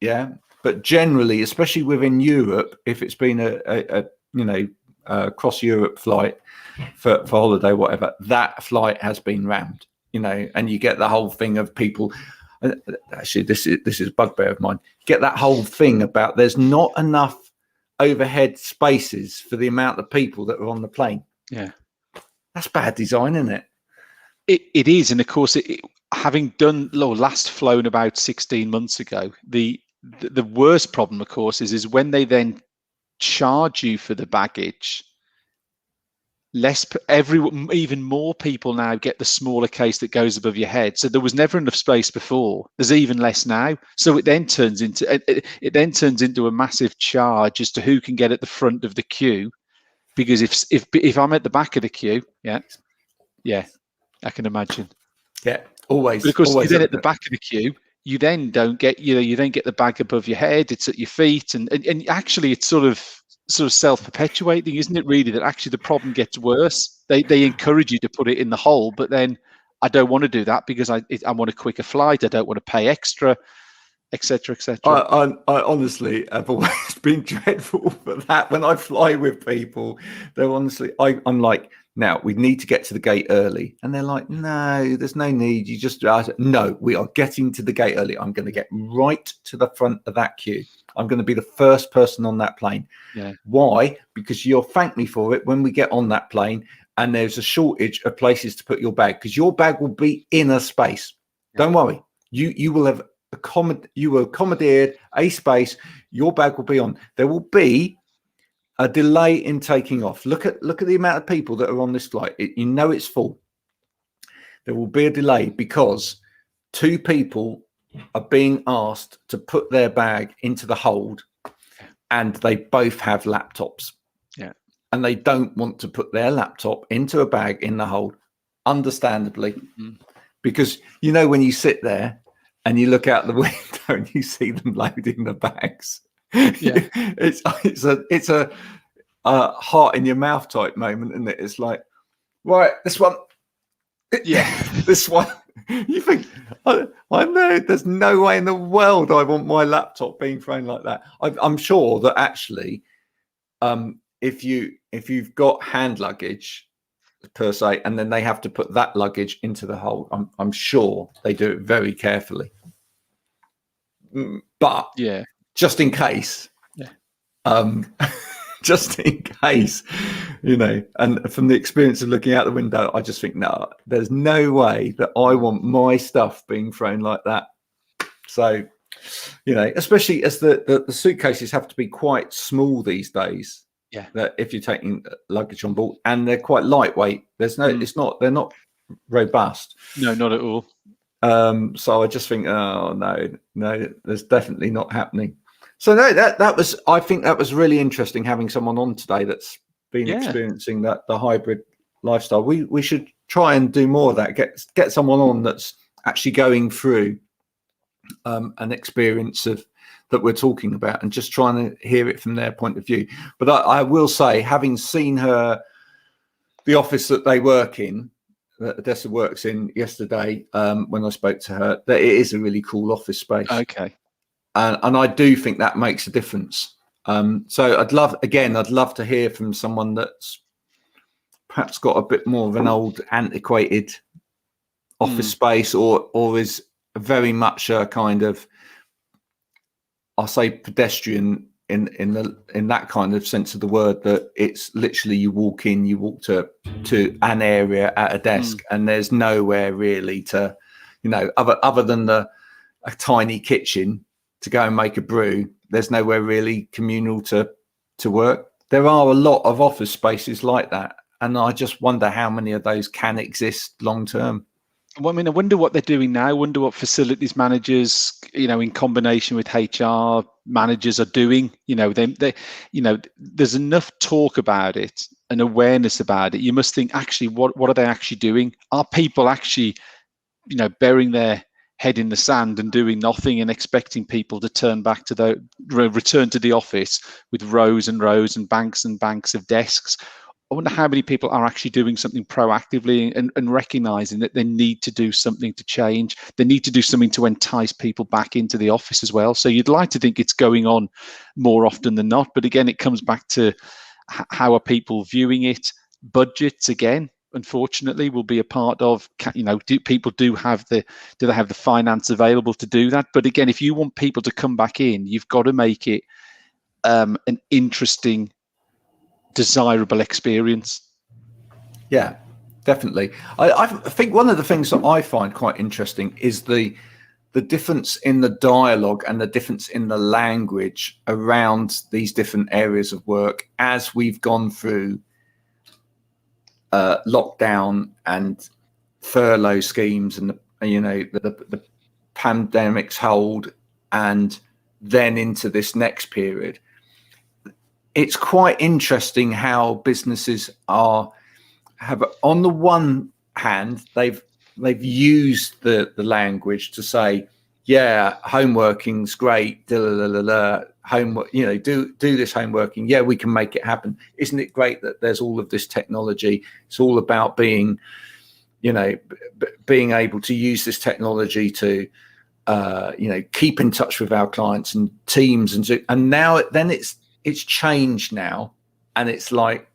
Yeah, but generally, especially within Europe, if it's been a cross Europe flight for holiday, whatever, that flight has been rammed. And you get the whole thing of people. Actually, this is a bugbear of mine. Get that whole thing about there's not enough overhead spaces for the amount of people that are on the plane. Yeah, that's bad design, isn't it? It is, and of course, having done last flown about 16 months ago, the worst problem, of course, is when they charge you for the baggage. Even more people now get the smaller case that goes above your head. So there was never enough space before. There's even less now. So it then turns into a massive charge as to who can get at the front of the queue. Because if I'm at the back of the queue, yeah, I can imagine. Yeah, always. But of course, always you're then at the back of the queue. You then don't get you then get the bag above your head. It's at your feet, and actually, it's sort of self-perpetuating, isn't it, really, that actually the problem gets worse. They encourage you to put it in the hole, but then I don't want to do that because I want a quicker flight. I don't want to pay extra, etc., etc. I honestly have always been dreadful for that. When I fly with people, they're honestly, I'm like, now we need to get to the gate early, and they're like, no, there's no need. You just no, we are getting to the gate early. I'm going to get right to the front of that queue. I'm going to be the first person on that plane. Yeah. Why? Because you'll thank me for it when we get on that plane and there's a shortage of places to put your bag, because your bag will be in a space. Yeah. Don't worry. You will have accommodated a space. Your bag will be on. There will be a delay in taking off. Look at the amount of people that are on this flight. It's full. There will be a delay because 2 people are being asked to put their bag into the hold, and they both have laptops. Yeah. And they don't want to put their laptop into a bag in the hold, understandably, because when you sit there and you look out the window and you see them loading the bags, it's a heart in your mouth type moment, isn't it? It's like, right, this one, this one. You think, I know there's no way in the world I want my laptop being thrown like that. I'm sure that actually, if you've got hand luggage per se, and then they have to put that luggage into the hold, I'm sure they do it very carefully. But just in case, just in case, and from the experience of looking out the window, I just think, no, there's no way that I want my stuff being thrown like that. So, especially as the suitcases have to be quite small these days. Yeah. That if you're taking luggage on board, and they're quite lightweight, they're not robust. No, not at all. So I just think, oh no, there's definitely not happening. So no, I think that was really interesting having someone on today that's been experiencing the hybrid lifestyle. We should try and do more of that. Get someone on that's actually going through an experience of that we're talking about, and just trying to hear it from their point of view. But I will say, having seen the office that they work in, that Odessa works in yesterday, when I spoke to her, that it is a really cool office space. Okay. And I do think that makes a difference. So I'd love to hear from someone that's perhaps got a bit more of an old, antiquated office space, or is very much a kind of, I'll say, pedestrian in that kind of sense of the word, that it's literally you walk to an area at a desk, and there's nowhere really to, other than a tiny kitchen to go and make a brew. There's nowhere really communal to work. There are a lot of office spaces like that, and I just wonder how many of those can exist long term. Well, I mean, I wonder what they're doing now. I wonder what facilities managers, in combination with HR managers, are doing. There's enough talk about it and awareness about it. You must think, actually, what are they actually doing? Are people actually, burying their head in the sand and doing nothing and expecting people to return to the office with rows and rows and banks of desks? I wonder how many people are actually doing something proactively and recognizing that they need to do something to change. They need to do something to entice people back into the office as well. So you'd like to think it's going on more often than not. But again, it comes back to how are people viewing it? Budgets, again, unfortunately, will be a part of, do they have the finance available to do that? But again, if you want people to come back in, you've got to make it an interesting, desirable experience. Yeah, definitely. I think one of the things that I find quite interesting is the difference in the dialogue and the difference in the language around these different areas of work as we've gone through lockdown and furlough schemes and the pandemic's hold, and then into this next period. It's quite interesting how businesses have, on the one hand, they've used the language to say, yeah, home working's great, homework, do this home working. Yeah, we can make it happen. Isn't it great that there's all of this technology? It's all about being able to use this technology to, keep in touch with our clients and teams, and now it's changed now, and it's like,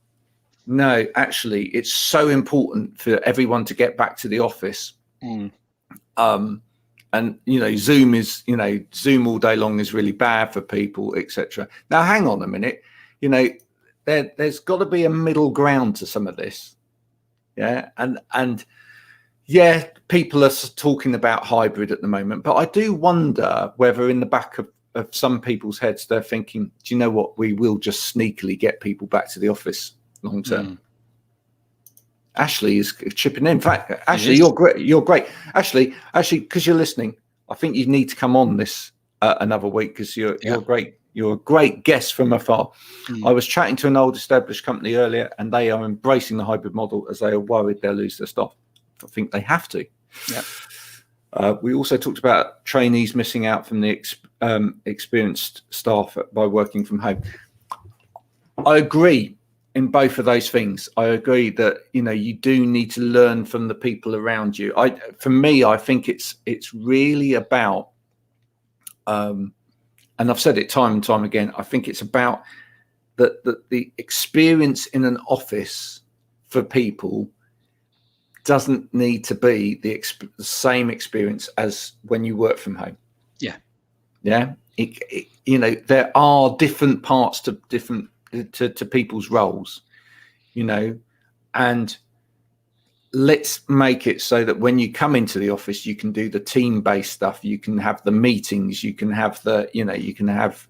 no, actually, it's so important for everyone to get back to the office. And Zoom all day long is really bad for people, etc. Now, hang on a minute, there's got to be a middle ground to some of this, yeah, and yeah, people are talking about hybrid at the moment, but I do wonder whether in the back of some people's heads they're thinking, do you know what, we will just sneakily get people back to the office long term. Ashley is chipping in. In fact, Ashley, you're great. Ashley, because you're listening, I think you need to come on this another week, because you're great. You're a great guest from afar. I was chatting to an old established company earlier, and they are embracing the hybrid model as they are worried they'll lose their staff. I think they have to. Yeah. We also talked about trainees missing out from the experienced staff by working from home. I agree in both of those things. I agree that you do need to learn from the people around you. For me, I think it's really about, and I've said it time and time again, I think it's about the experience in an office for people doesn't need to be the same experience as when you work from home. Yeah. There are different parts to different to people's roles, and let's make it so that when you come into the office, you can do the team-based stuff. You can have the meetings. You can have you can have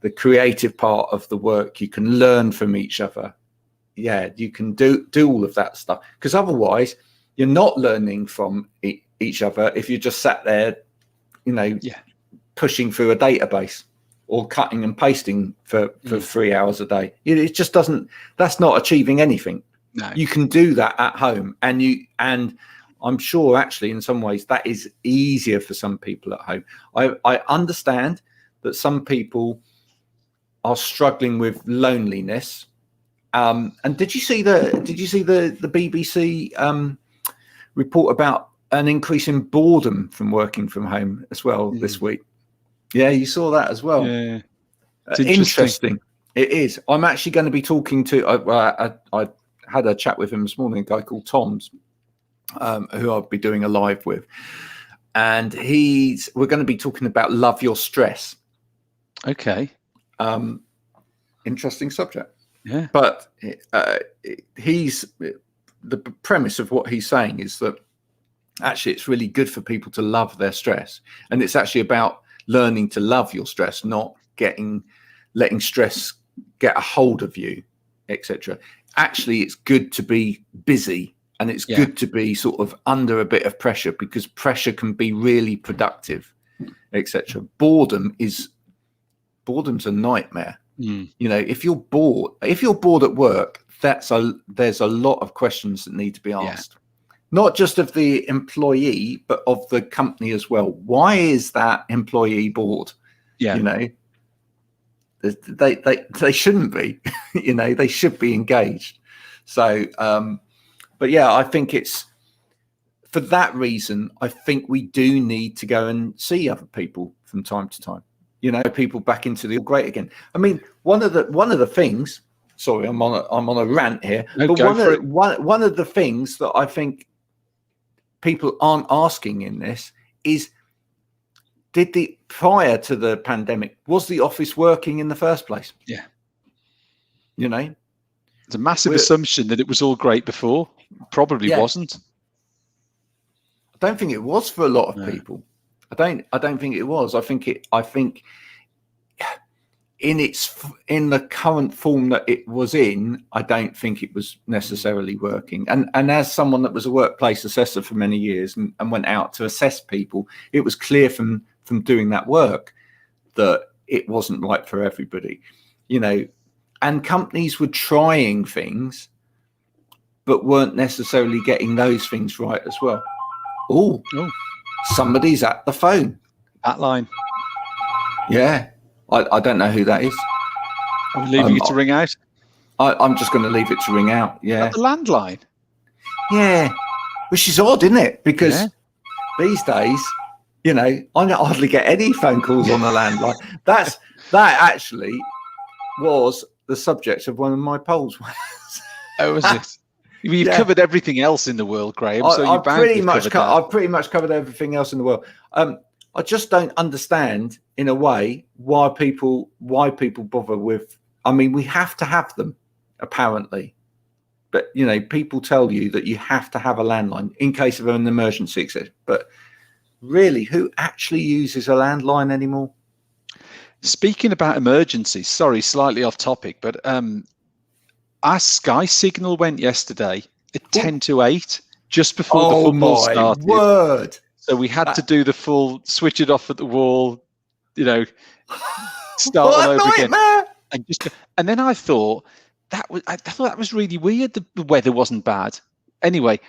the creative part of the work. You can learn from each other. Yeah, you can do all of that stuff, because otherwise you're not learning from each other if you just sat there, pushing through a database or cutting and pasting for 3 hours a day. It just doesn't, that's not achieving anything. No. You can do that at home, and I'm sure actually in some ways that is easier for some people at home. I understand that some people are struggling with loneliness. And did you see the BBC report about an increase in boredom from working from home as well this week? Yeah, you saw that as well. Yeah, it's interesting. It is. I'm actually going to be talking to. had a chat with him this morning, a guy called Tom's, who I'll be doing a live with, and we're going to be talking about love your stress. Okay. Interesting subject. Yeah. But the premise of what he's saying is that actually it's really good for people to love their stress, and it's actually about learning to love your stress, not letting stress get a hold of you, etc. Actually, it's good to be busy, and it's good to be sort of under a bit of pressure, because pressure can be really productive, etc. Boredom's a nightmare. You know, if you're bored at work, there's a lot of questions that need to be asked, not just of the employee, but of the company as well. Why is that employee bored? You know, they shouldn't be. You know, they should be engaged. So, but yeah, I think it's for that reason. I think we do need to go and see other people from time to time. You know, people back into the great again. I mean, one of the things. Sorry, I'm on a rant here. No, but one of the things that I think people aren't asking in this is, prior to the pandemic, was the office working in the first place? Yeah. You know, it's a massive assumption that it was all great before. Probably wasn't. I don't think it was for a lot of people. I don't think it was. I think in the current form that it was in, I don't think it was necessarily working. And as someone that was a workplace assessor for many years and went out to assess people, it was clear from doing that work that it wasn't right for everybody, you know. And companies were trying things, but weren't necessarily getting those things right as well. Oh, somebody's at the phone. That line. Yeah. I don't know who that is. I'm leaving it to ring out. I'm just going to leave it to ring out. Yeah. The landline. Yeah. Which is odd, isn't it? Because these days, you know, I hardly get any phone calls on the landline. That actually was the subject of one of my polls. Oh, was it? You've covered everything else in the world, Graham. So I've pretty much covered everything else in the world. I just don't understand, in a way, why people bother with. I mean, we have to have them, apparently, but you know, people tell you that you have to have a landline in case of an emergency, etc. But really, who actually uses a landline anymore? Speaking about emergencies, sorry, slightly off topic, but our Sky signal went yesterday at 10 to 8, just before the football started. Word. So we had to do the full switch it off at the wall, you know, start all over again. And then I thought that was really weird. The weather wasn't bad. Anyway,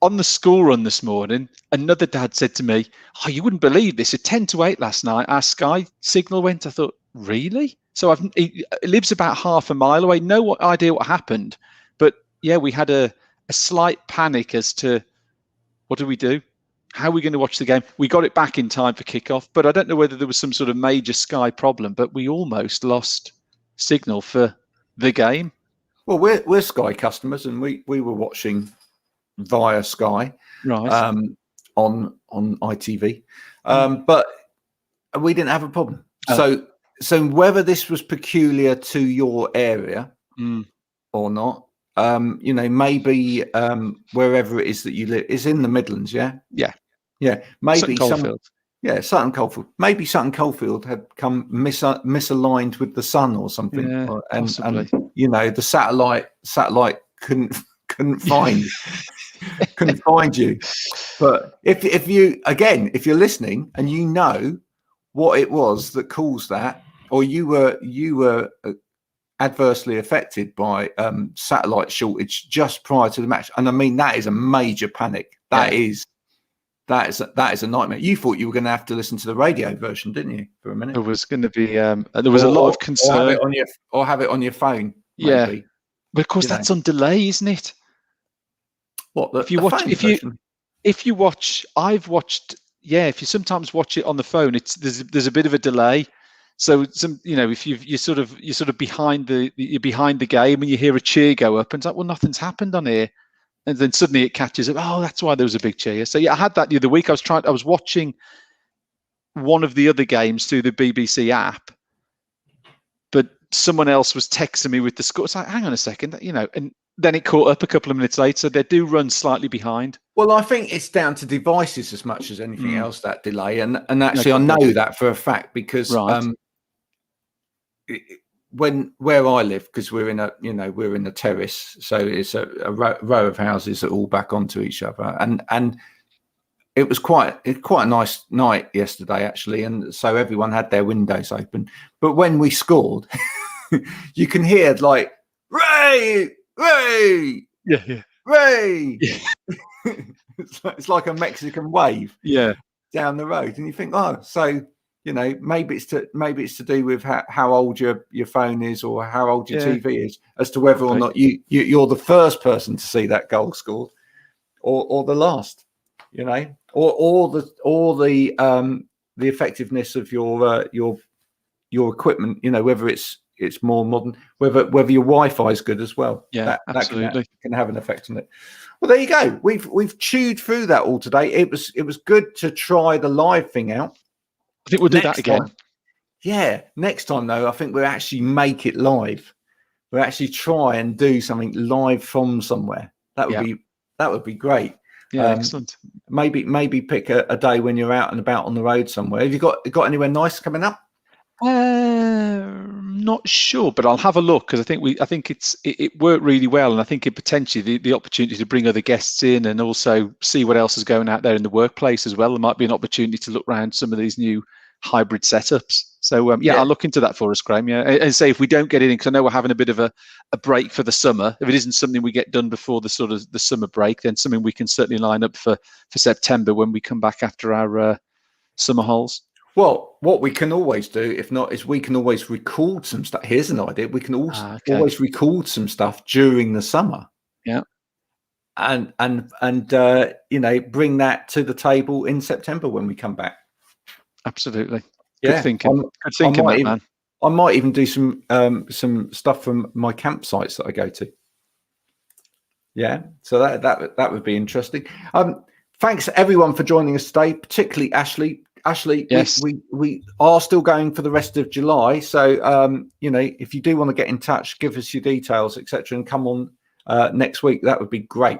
on the school run this morning, another dad said to me, "Oh, you wouldn't believe this. At 10 to 8 last night, our Sky signal went." I thought, really? So it lives about half a mile away. No idea what happened, but yeah, we had a slight panic as to what do we do? How are we going to watch the game? We got it back in time for kickoff, but I don't know whether there was some sort of major Sky problem, but we almost lost signal for the game. Well, we're Sky customers, and we were watching via Sky, right, on ITV, but we didn't have a problem. So whether this was peculiar to your area or not, you know, maybe wherever it is that you live is in the Midlands. Maybe Sutton Coldfield. Maybe Sutton Coldfield had come misaligned with the sun or something, and you know, the satellite couldn't find you. But if you're listening and you know what it was that caused that, or you were adversely affected by satellite shortage just prior to the match, and I mean, that is a major panic. That is a nightmare. You thought you were going to have to listen to the radio version, didn't you, for a minute? There was going to be there was a lot of concern. Or have it on your phone. Yeah, maybe. But of course that's on delay, isn't it? What if you watch, I've watched. Yeah, if you sometimes watch it on the phone, there's a bit of a delay. So if you're sort of behind the game and you hear a cheer go up and it's like, well, nothing's happened on here, and then suddenly it catches up. Oh, that's why there was a big cheer. So yeah, I had that the other week. I was watching one of the other games through the BBC app, but someone else was texting me with the score. It's like, hang on a second, and then it caught up a couple of minutes later. So they do run slightly behind. Well, I think it's down to devices as much as anything else, that delay. And actually, I know that for a fact because where I live, because we're in a terrace, so it's a row of houses that all back onto each other, and it was quite a nice night yesterday, actually, and so everyone had their windows open. But when we scored, you can hear like Ray, Ray, Ray. It's like a Mexican wave, down the road, and you think, oh, so maybe it's to do with how old your phone is or how old your TV is, as to whether or not you're the first person to see that goal scored, or the last, or the effectiveness of your equipment, whether it's more modern, whether your Wi-Fi is good as well. Absolutely. That can have an effect on it. Well, there you go. We've chewed through that all today. It was good to try the live thing out. I think we'll do that again. Next time though, I think we'll actually make it live. We'll actually try and do something live from somewhere. That would be great. Excellent. Maybe pick a day when you're out and about on the road somewhere. Have you got anywhere nice coming up? Not sure, but I'll have a look, because I think it worked really well, and I think it potentially the opportunity to bring other guests in and also see what else is going out there in the workplace as well. There might be an opportunity to look around some of these new hybrid setups. So I'll look into that for us, Graham. And say if we don't get it in, because I know we're having a bit of a break for the summer. If it isn't something we get done before the sort of the summer break, then something we can certainly line up for September when we come back after our summer holes. Well, what we can always do, if not, is we can always record some stuff. Here's an idea. We can also always record some stuff during the summer. Yeah. And bring that to the table in September when we come back. Absolutely. Good thinking. Good thinking, man. I might even do some stuff from my campsites that I go to. Yeah. So that would be interesting. Thanks everyone for joining us today, particularly Ashley. Ashley, yes. we are still going for the rest of July. So, if you do want to get in touch, give us your details, etc., and come on next week. That would be great.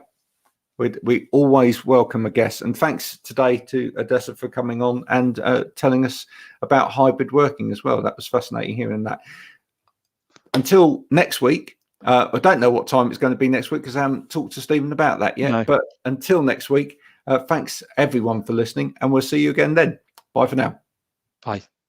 We always welcome a guest. And thanks today to Odessa for coming on and telling us about hybrid working as well. That was fascinating hearing that. Until next week, I don't know what time it's going to be next week because I haven't talked to Stephen about that yet. No. But until next week, thanks everyone for listening, and we'll see you again then. Bye for now. Bye.